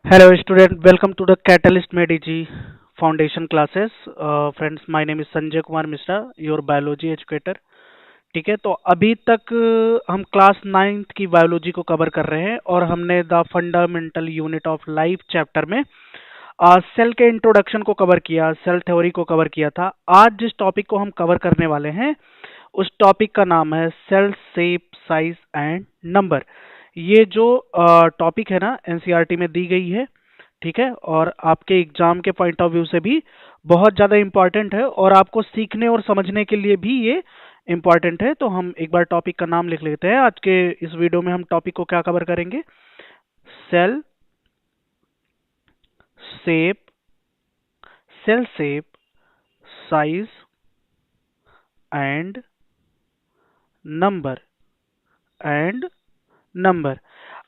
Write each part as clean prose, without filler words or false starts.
Hello student, welcome to the Catalyst MediG Foundation classes. Friends, my name is Sanjay Kumar Mishra, your biology educator. ठीक है, तो अभी तक हम क्लास 9th की बायोलॉजी को कवर कर रहे हैं और हमने the fundamental unit of life chapter में सेल के इंट्रोडक्शन को कवर किया, सेल थ्योरी को कवर किया था। आज जिस टॉपिक को हम कवर करने वाले हैं उस टॉपिक का नाम है cell shape, size and number. ये जो टॉपिक है ना एनसीईआरटी में दी गई है, ठीक है, और आपके एग्जाम के पॉइंट ऑफ व्यू से भी बहुत ज़्यादा इम्पोर्टेंट है और आपको सीखने और समझने के लिए भी ये इम्पोर्टेंट है। तो हम एक बार टॉपिक का नाम लिख लेते हैं। आज के इस वीडियो में हम टॉपिक को क्या कवर करेंगे? Cell shape, cell shape, size and number and number.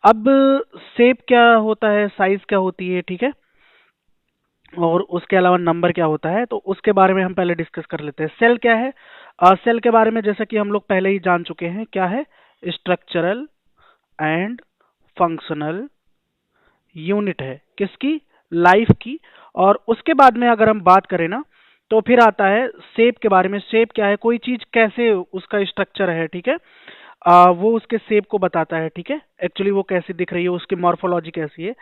अब शेप क्या होता है, साइज क्या होती है, ठीक है, और उसके अलावा नंबर क्या होता है, तो उसके बारे में हम पहले डिस्कस कर लेते हैं। सेल क्या है? सेल के बारे में जैसा कि हम लोग पहले ही जान चुके हैं, क्या है? स्ट्रक्चरल एंड फंक्शनल यूनिट है। किसकी? लाइफ की। और उसके बाद में अगर हम बात करें ना, तो फिर आता है शेप के बारे में। शेप क्या है? कोई चीज कैसे उसका स्ट्रक्चर है, ठीक है, वो उसके शेप को बताता है, ठीक है, एक्चुअली वो कैसी दिख रही है, उसकी मॉर्फोलॉजी कैसी है।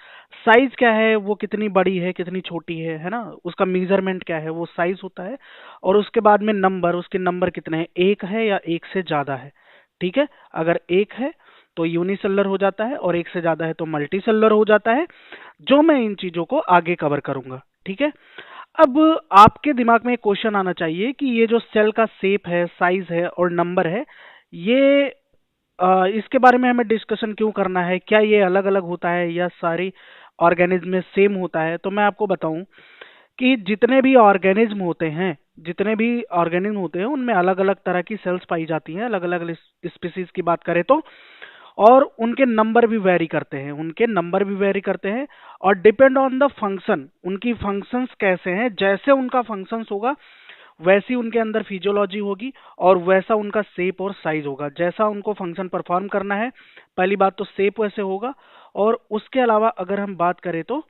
साइज क्या है? वो कितनी बड़ी है, कितनी छोटी है ना, उसका मेजरमेंट क्या है, वो साइज होता है। और उसके बाद में नंबर, उसके नंबर कितने हैं, एक है या एक से ज्यादा है, ठीक है। अगर एक है तो यूनिसेलुलर हो जाता है और एक से ज्यादा है तो मल्टीसेलुलर हो जाता है, जो मैं इन चीजों को आगे कवर करूंगा, ठीक है। अब आपके दिमाग में एक क्वेश्चन आना चाहिए कि ये जो सेल का शेप है, साइज है और नंबर है, ये इसके बारे में हमें डिस्कशन क्यों करना है? क्या ये अलग अलग होता है या सारी ऑर्गेनिज्म में सेम होता है? तो मैं आपको बताऊं कि जितने भी ऑर्गेनिज्म होते हैं उनमें अलग अलग तरह की सेल्स पाई जाती हैं, अलग अलग स्पीसीज की बात करें तो। और उनके नंबर भी वेरी करते हैं और डिपेंड ऑन द फंक्शन, उनकी फंक्शंस कैसे हैं, जैसे उनका फंक्शंस होगा वैसी उनके अंदर फिजियोलॉजी होगी और वैसा उनका शेप और साइज होगा, जैसा उनको फंक्शन परफॉर्म करना है। पहली बात तो शेप वैसे होगा, और उसके अलावा अगर हम बात करें तो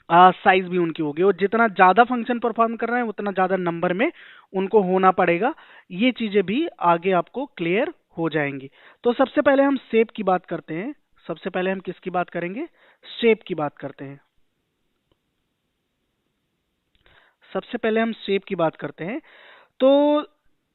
साइज भी उनकी होगी, और जितना ज्यादा फंक्शन परफॉर्म कर रहे हैं उतना ज्यादा नंबर में उनको होना पड़ेगा। ये चीजें भी आगे आपको क्लियर हो जाएंगी। तो सबसे पहले हम शेप की बात करते हैं। सबसे पहले हम किसकी बात करेंगे? शेप की बात करते हैं। सबसे पहले हम शेप की बात करते हैं। तो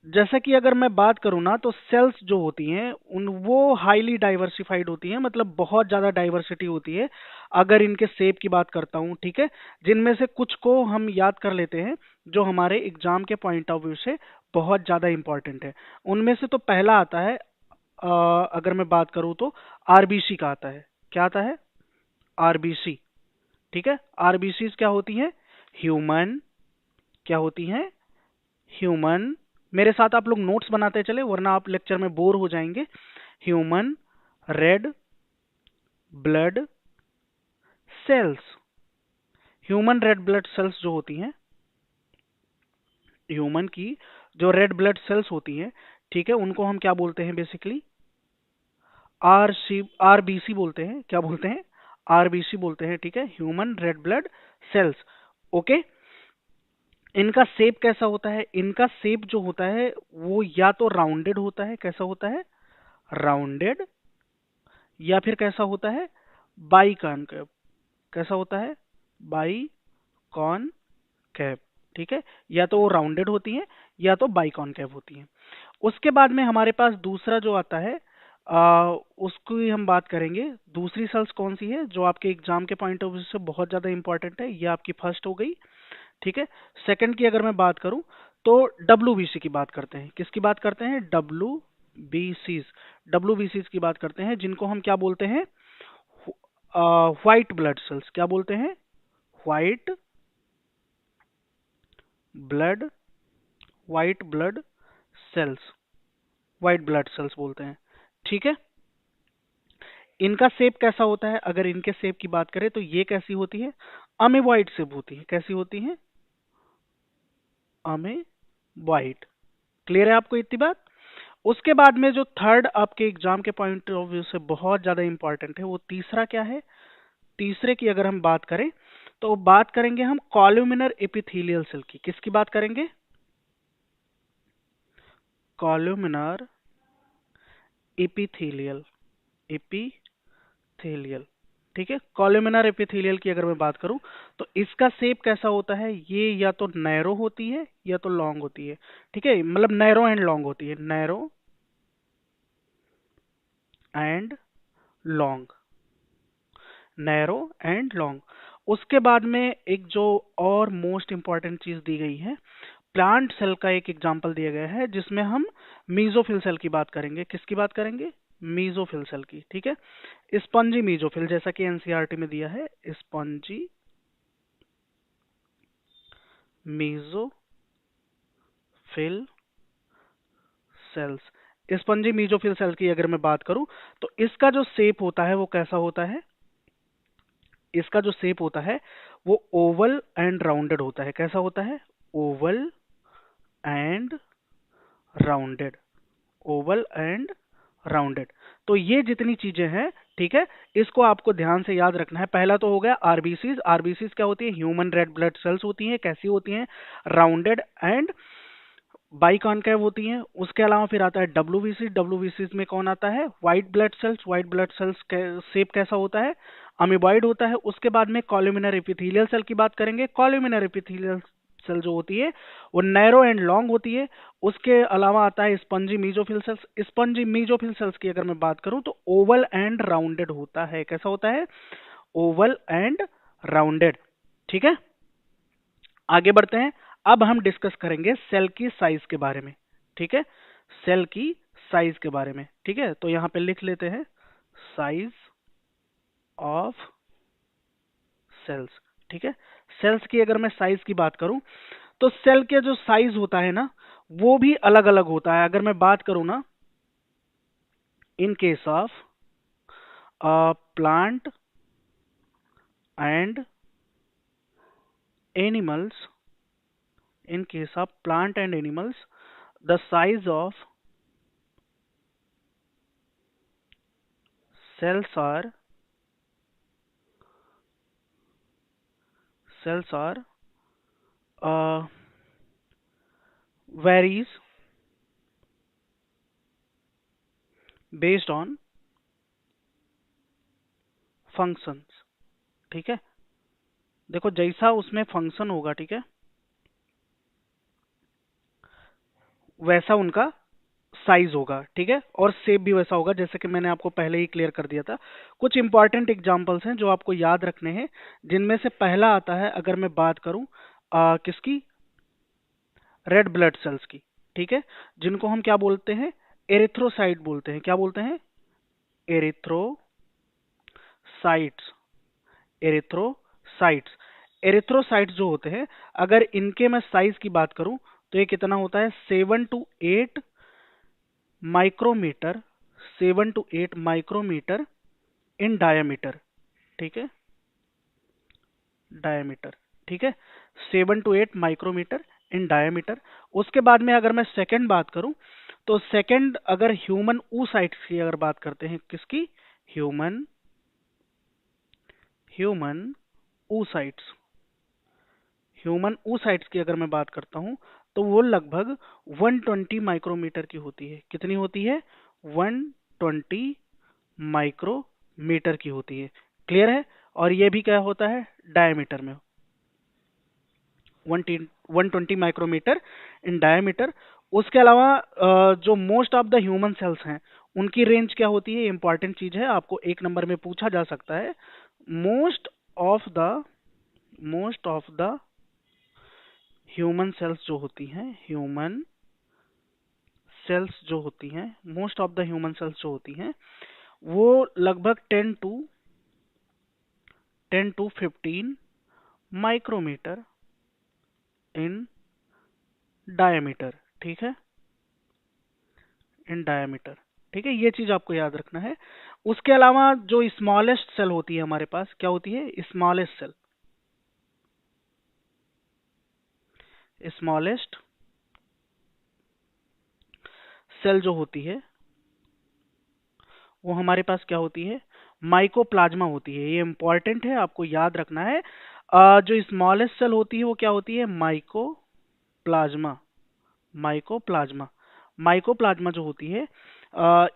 जैसा कि अगर मैं बात करूं ना, तो सेल्स जो होती हैं उन वो हाईली डाइवर्सिफाइड होती हैं, मतलब बहुत ज्यादा डाइवर्सिटी होती है। अगर इनके शेप की बात करता हूं, ठीक है, जिनमें से कुछ को हम याद कर लेते हैं जो हमारे एग्जाम के पॉइंट ऑफ व्यू से बहुत ज्यादा इंपॉर्टेंट है। उनमें से तो पहला आता है, अगर मैं बात करूं तो आरबीसी का आता है। क्या आता है? आरबीसी, ठीक है। आरबीसी क्या होती है? ह्यूमन, क्या होती हैं? ह्यूमन। मेरे साथ आप लोग नोट्स बनाते चले, वरना आप लेक्चर में बोर हो जाएंगे। Human red blood cells. Human red blood cells जो होती हैं, ह्यूमन की जो रेड ब्लड सेल्स होती हैं, ठीक है, उनको हम क्या बोलते हैं? बेसिकली आरबीसी बोलते हैं। क्या बोलते हैं? आरबीसी बोलते हैं, ठीक है, human red blood cells. Okay. इनका शेप कैसा होता है? इनका शेप जो होता है वो या तो राउंडेड होता है। कैसा होता है? राउंडेड। या फिर कैसा होता है? By concave. कैसा होता है? बाई कॉनकेव, ठीक है। या तो वो राउंडेड होती हैं या तो बाई कॉनकेव होती हैं। उसके बाद में हमारे पास दूसरा जो आता है, उसकी हम बात करेंगे। दूसरी सेल्स कौन सी है जो आपके एग्जाम के पॉइंट ऑफ व्यू से बहुत ज्यादा इंपॉर्टेंट है? ये आपकी फर्स्ट हो गई, ठीक है। सेकंड की अगर मैं बात करूं तो डब्ल्यूबीसी की बात करते हैं। किसकी बात करते हैं? डब्ल्यूबीसीज की बात करते हैं, जिनको हम क्या बोलते हैं? White blood cells. क्या बोलते हैं? White blood, white blood cells, white blood cells बोलते हैं, ठीक है। इनका शेप कैसा होता है? अगर इनके शेप की बात करें तो ये कैसी होती है? अमेबॉइड शेप होती है। कैसी होती है? अमेबॉइड। क्लियर है आपको इतनी बात? उसके बाद में जो थर्ड आपके एग्जाम के पॉइंट ऑफ व्यू से बहुत ज्यादा इंपॉर्टेंट है, वो तीसरा क्या है? तीसरे की अगर हम बात करें तो बात करेंगे हम कॉलुमिनर एपिथेलियल सेल की। किसकी बात करेंगे? कॉलुमिनर एपिथेलियल, एपिथेलियल, ठीक है। कॉलुमिनर एपिथेलियल की अगर मैं बात करूं तो इसका शेप कैसा होता है? ये या तो नैरो होती है या तो लॉन्ग होती है, ठीक है। मतलब नैरो एंड लॉन्ग होती है, narrow and long, narrow and long. उसके बाद में एक जो और मोस्ट इंपॉर्टेंट चीज दी गई है, प्लांट सेल का एक एग्जांपल दिया गया है जिसमें हम मीजोफिल सेल की बात करेंगे। किसकी बात करेंगे? मीजोफिल सेल की, ठीक है। स्पंजी मीजोफिल, जैसा कि एनसीईआरटी में दिया है, spongy mesophyll cells. Spongy mesophyll cell की अगर मैं बात करूं तो इसका जो शेप होता है वो कैसा होता है? इसका जो शेप होता है वो ओवल एंड राउंडेड होता है। कैसा होता है? Oval and rounded, Oval and rounded. तो ये जितनी चीजें हैं, ठीक है, इसको आपको ध्यान से याद रखना है। पहला तो हो गया आरबीसीज। आरबीसीज क्या होती है? ह्यूमन रेड ब्लड सेल्स होती हैं। कैसी होती हैं? राउंडेड एंड बाइकॉनकेव होती हैं। उसके अलावा फिर आता है डब्ल्यूबीसी। डब्ल्यूबीसी में कौन आता है? White blood cells. White blood cells shape कैसा होता है? अमीबॉइड होता है। उसके बाद में कॉलुमिनर एपिथेलियल सेल की बात करेंगे। कॉलुमिनर एपिथेलियल सेल जो होती है वो नैरो एंड लॉन्ग होती है। उसके अलावा आता है spongy mesophyll cells. Spongy mesophyll sales की अगर मैं बात करूं तो ओवल एंड राउंडेड होता है। कैसा होता है? ओवल एंड राउंडेड, ठीक है। आगे बढ़ते हैं। अब हम डिस्कस करेंगे सेल की साइज के बारे में, ठीक है। सेल की साइज के बारे में, ठीक है। तो यहां पे लिख लेते हैं साइज ऑफ सेल्स, ठीक है। सेल्स की अगर मैं साइज की बात करूं तो सेल के जो साइज होता है ना वो भी अलग अलग होता है। अगर मैं बात करूं ना, in case of plant and animals, in case of plant and animals, the size of cells are uh, varies based on functions, ठीक है। देखो जैसा उसमें फंक्शन होगा, ठीक है, वैसा उनका साइज होगा, ठीक है। और शेप भी वैसा होगा, जैसे कि मैंने आपको पहले ही क्लियर कर दिया था। कुछ इंपॉर्टेंट एग्जांपल्स हैं जो आपको याद रखने हैं, जिनमें से पहला आता है, अगर मैं बात करूं किसकी? रेड ब्लड सेल्स की, ठीक है। जिनको हम क्या बोलते हैं? एरिथ्रोसाइट बोलते हैं। क्या बोलते हैं? Erythrocytes, erythrocytes. एरिथ्रोसाइट्स जो होते हैं, अगर इनके मैं साइज की बात करूं तो ये कितना होता है? 7 to 8 micrometer, 7 to 8 micrometer in diameter, ठीक है, डायमीटर, ठीक है, 7 to 8 माइक्रोमीटर इन डायमीटर। उसके बाद में अगर मैं सेकंड बात करूं तो सेकंड, अगर ह्यूमन oocytes की अगर बात करते हैं, किसकी? Human human oocytes, human oocytes की अगर मैं बात करता हूं तो वो लगभग 120 माइक्रोमीटर की होती है। कितनी होती है? 120 माइक्रोमीटर की होती है। क्लियर है? और ये भी क्या होता है? डायमीटर में, 120 माइक्रोमीटर इन डायमीटर। उसके अलावा जो most of the human cells हैं उनकी रेंज क्या होती है? इंपॉर्टेंट चीज है, आपको एक नंबर में पूछा जा सकता है। Most of the most of the human cells जो होती हैं, ह्यूमन सेल्स जो होती हैं, most of the human cells जो होती हैं वो लगभग 10 to 15 माइक्रोमीटर इन डायमीटर, ठीक है, इन डायमीटर, ठीक है। ये चीज आपको याद रखना है। उसके अलावा जो स्मॉलेस्ट सेल होती है हमारे पास, क्या होती है? स्मॉलेस्ट सेल, स्मॉलेस्ट सेल जो होती है वो हमारे पास क्या होती है? माइकोप्लाज्मा होती है। ये इंपॉर्टेंट है, आपको याद रखना है। जो स्मॉलेस्ट सेल होती है वो क्या होती है? माइकोप्लाज्मा। माइकोप्लाज्मा। माइकोप्लाज्मा जो होती है,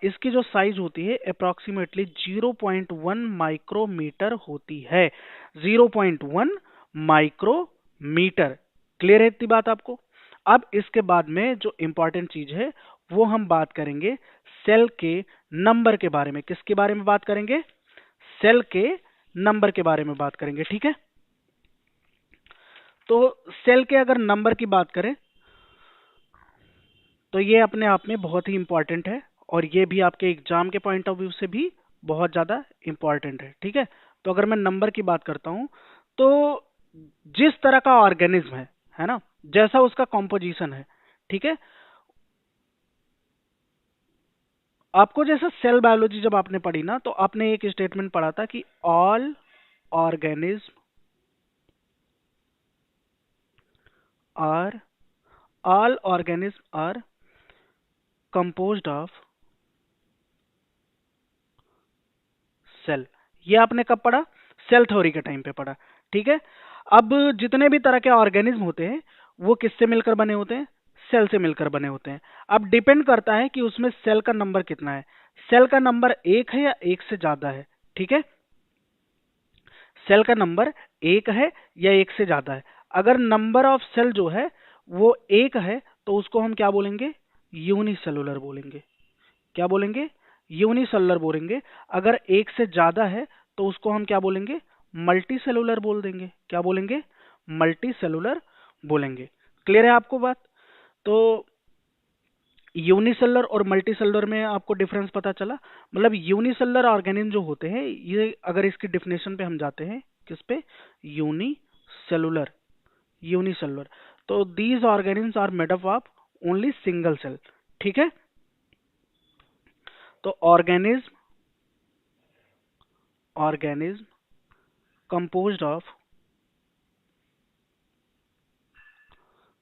इसकी जो साइज होती है अप्रोक्सीमेटली 0.1 माइक्रोमीटर होती है। 0.1 माइक्रोमीटर। क्लियर है इतनी बात आपको? अब इसके बाद में जो इंपॉर्टेंट चीज है वो हम बात करेंगे सेल के नंबर के बारे में। किसके बारे में बात करेंगे? सेल के नंबर के बारे में बात करेंगे, ठीक है? तो सेल के अगर नंबर की बात करें तो ये अपने आप में बहुत ही इंपॉर्टेंट है, और ये भी आपके एग्जाम के पॉइंट ऑफ व्यू से भी बहुत ज्यादा इंपॉर्टेंट है, ठीक है? तो अगर मैं नंबर की बात करता हूं तो जिस तरह का ऑर्गेनिज्म है ना, जैसा उसका कॉम्पोजिशन है, ठीक है? आपको जैसा सेल बायोलॉजी जब आपने पढ़ी ना, तो आपने एक स्टेटमेंट पढ़ा था कि organism are all organism are composed of cell. ये आपने कब पढ़ा? सेल थ्योरी के टाइम पे पढ़ा, ठीक है? अब जितने भी तरह के ऑर्गेनिज्म होते हैं वो किससे मिलकर बने होते हैं? सेल से मिलकर बने होते हैं। अब डिपेंड करता है कि उसमें सेल का नंबर कितना है। सेल का नंबर एक है या एक से ज्यादा है, ठीक है? सेल का नंबर एक है या एक से ज्यादा है। अगर नंबर ऑफ सेल जो है वो एक है तो उसको हम क्या बोलेंगे? यूनिसेलुलर बोलेंगे। क्या बोलेंगे? यूनिसेलुलर बोलेंगे। अगर एक से ज्यादा है तो उसको हम क्या बोलेंगे? मल्टी सेलुलर बोल देंगे। क्या बोलेंगे? मल्टी सेलुलर बोलेंगे। क्लियर है आपको बात? तो यूनिसेलुलर और मल्टीसेलुलर में आपको डिफरेंस पता चला? मतलब यूनिसेलुलर ऑर्गेनिज्म जो होते हैं, ये अगर इसकी डिफिनेशन पे हम जाते हैं, किस पे? यूनिसेलुलर। यूनिसेलुलर। तो these organism are made up of only single cell, ठीक है? तो organism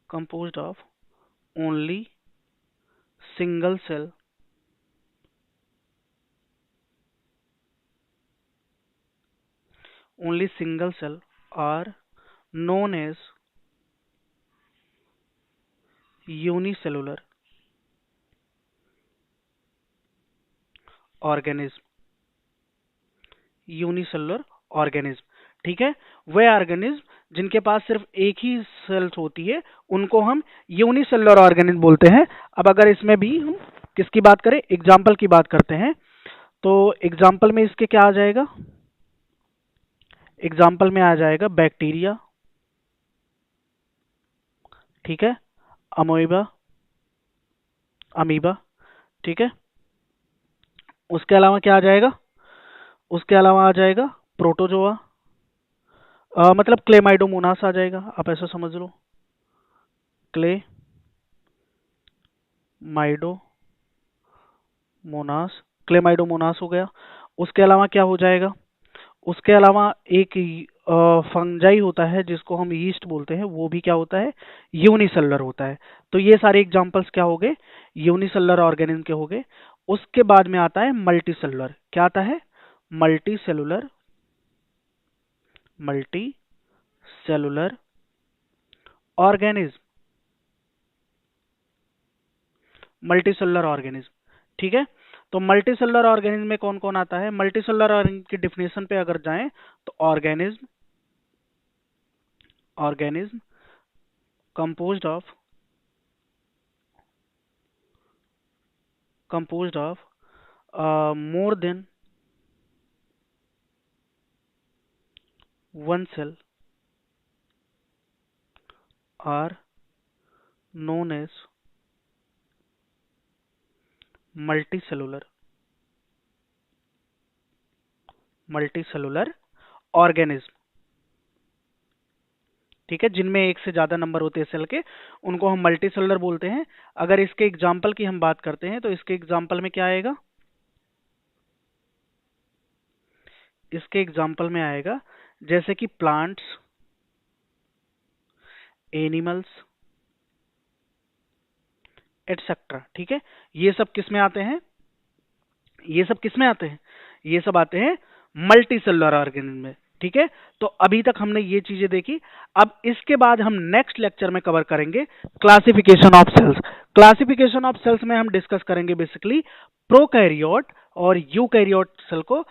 composed of only single cell are known as unicellular organism। Unicellular organism, ठीक है? वे ऑर्गेनिज्म जिनके पास सिर्फ एक ही सेल्स होती है उनको हम यूनिसेलुलर ऑर्गेनिज्म बोलते हैं। अब अगर इसमें भी हम किसकी बात करें? एग्जाम्पल की बात करते हैं, तो एग्जाम्पल में इसके क्या आ जाएगा? एग्जाम्पल में आ जाएगा बैक्टीरिया, ठीक है? अमोइबा, अमीबा, ठीक है? उसके अलावा क्या आ जाएगा? उसके अलावा आ जाएगा प्रोटोजोआ, मतलब क्लेमाइडोमोनास आ जाएगा, आप ऐसा समझ लो। क्लेमाइडोमोनास, क्लेमाइडोमोनास हो गया। उसके अलावा क्या हो जाएगा? उसके अलावा एक फंजाई होता है जिसको हम यीस्ट बोलते हैं, वो भी क्या होता है? यूनिसेलुलर होता है। तो ये सारे एग्जांपल्स क्या हो गए? यूनिसेलुलर ऑर्गेनिज्म के हो गए। उसके बाद में आता है मल्टी सेलुलर। क्या आता है? Multi cellular. Multi cellular organism. Multi cellular organism, ठीक है? तो मल्टी सेलुलर ऑर्गेनिज्म में कौन कौन आता है? मल्टी सेलुलर ऑर्गेनिज्म की डिफिनेशन पे अगर जाएं तो organism composed of more than one cell are known as multicellular organism, ठीक है? जिनमें एक से ज्यादा नंबर होते हैं सेल के, उनको हम मल्टी सेलुलर बोलते हैं। अगर इसके एग्जाम्पल की हम बात करते हैं तो इसके एग्जाम्पल में क्या आएगा? इसके एग्जाम्पल में आएगा जैसे कि प्लांट्स, एनिमल्स, एटसेट्रा, ठीक है? ये सब किस में आते हैं? ये सब किस में आते हैं? ये सब आते हैं मल्टी सेलुलर ऑर्गेनिज्म में। ठीक है, तो अभी तक हमने ये चीजें देखी। अब इसके बाद हम नेक्स्ट लेक्चर में कवर करेंगे classification of cells. Classification of cells में हम डिस्कस करेंगे बेसिकली प्रोकैरियोट और यूकैरियोट सेल को।